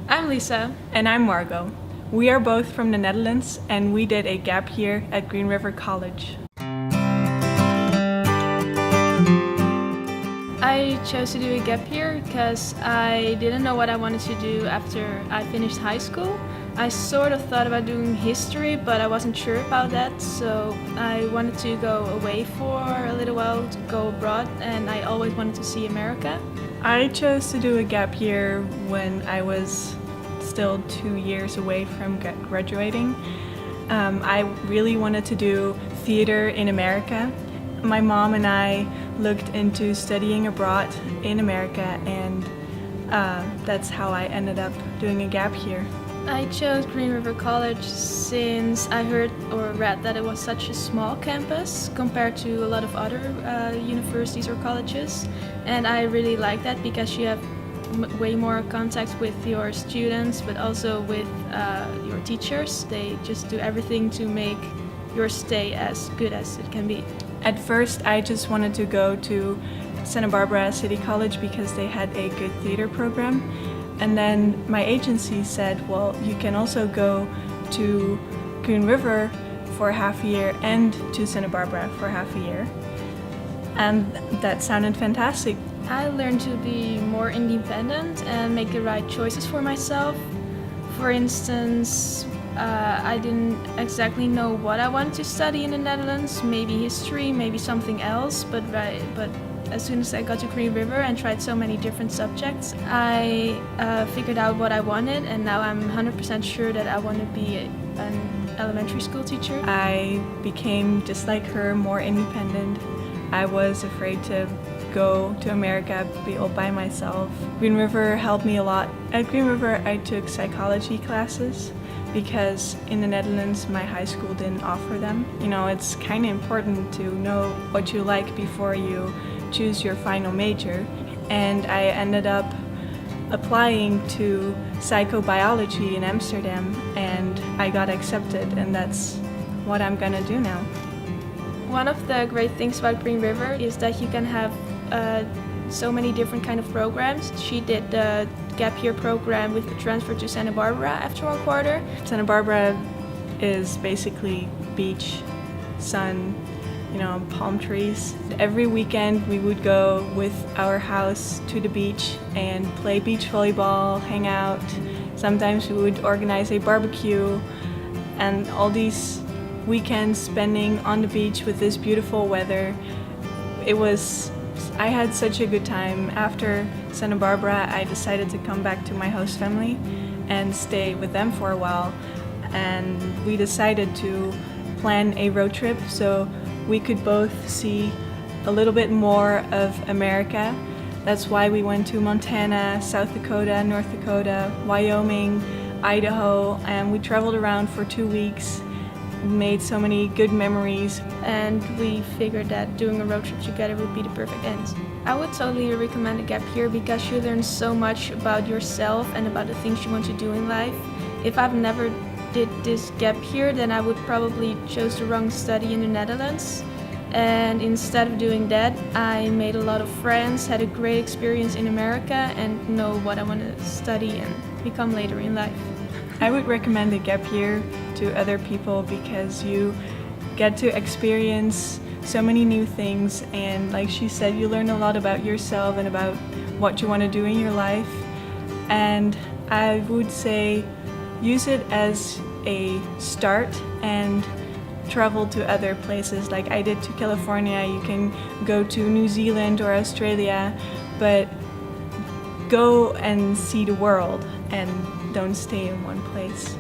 I'm Lisa. And I'm Margot. We are both from the Netherlands and we did a gap year at Green River College. I chose to do a gap year because I didn't know what I wanted to do after I finished high school. I sort of thought about doing history, but I wasn't sure about that, so I wanted to go away for a little while, to go abroad, and I always wanted to see America. I chose to do a gap year when I was still 2 years away from graduating. I really wanted to do theater in America. My mom and I looked into studying abroad in America, and that's how I ended up doing a gap year. I chose Green River College since I heard or read that it was such a small campus compared to a lot of other universities or colleges, and I really like that because you have way more contact with your students, but also with your teachers. They just do everything to make your stay as good as it can be. At first, I just wanted to go to Santa Barbara City College because they had a good theater program. And then my agency said, well, you can also go to Green River for half a year and to Santa Barbara for half a year. And that sounded fantastic. I learned to be more independent and make the right choices for myself. For instance, I didn't exactly know what I wanted to study in the Netherlands, maybe history, maybe something else, but as soon as I got to Green River and tried so many different subjects, I figured out what I wanted, and now I'm 100% sure that I want to be an elementary school teacher. I became, just like her, more independent. I was afraid to go to America, be all by myself. Green River helped me a lot. At Green River, I took psychology classes because in the Netherlands, my high school didn't offer them. You know, it's kind of important to know what you like before you choose your final major, and I ended up applying to psychobiology in Amsterdam, and I got accepted, and that's what I'm gonna do now. One of the great things about Green River is that you can have so many different kind of programs. She did the gap year program with a transfer to Santa Barbara after 1 quarter. Santa Barbara is basically beach, sun, you know, palm trees. Every weekend we would go with our house to the beach and play beach volleyball, hang out. Sometimes we would organize a barbecue, and all these weekends spending on the beach with this beautiful weather. I had such a good time. After Santa Barbara, I decided to come back to my host family and stay with them for a while, and we decided to plan a road trip so we could both see a little bit more of America. That's why we went to Montana, South Dakota, North Dakota, Wyoming, Idaho, and we traveled around for 2 weeks, made so many good memories. And we figured that doing a road trip together would be the perfect end. I would totally recommend a gap year because you learn so much about yourself and about the things you want to do in life. If I've never did this gap year, then I would probably chose the wrong study in the Netherlands, and instead of doing that, I made a lot of friends, had a great experience in America, and know what I want to study and become later in life. I would recommend a gap year to other people because you get to experience so many new things, and like she said, you learn a lot about yourself and about what you want to do in your life. And I would say use it as a start and travel to other places like I did to California. You can go to New Zealand or Australia, but go and see the world and don't stay in one place.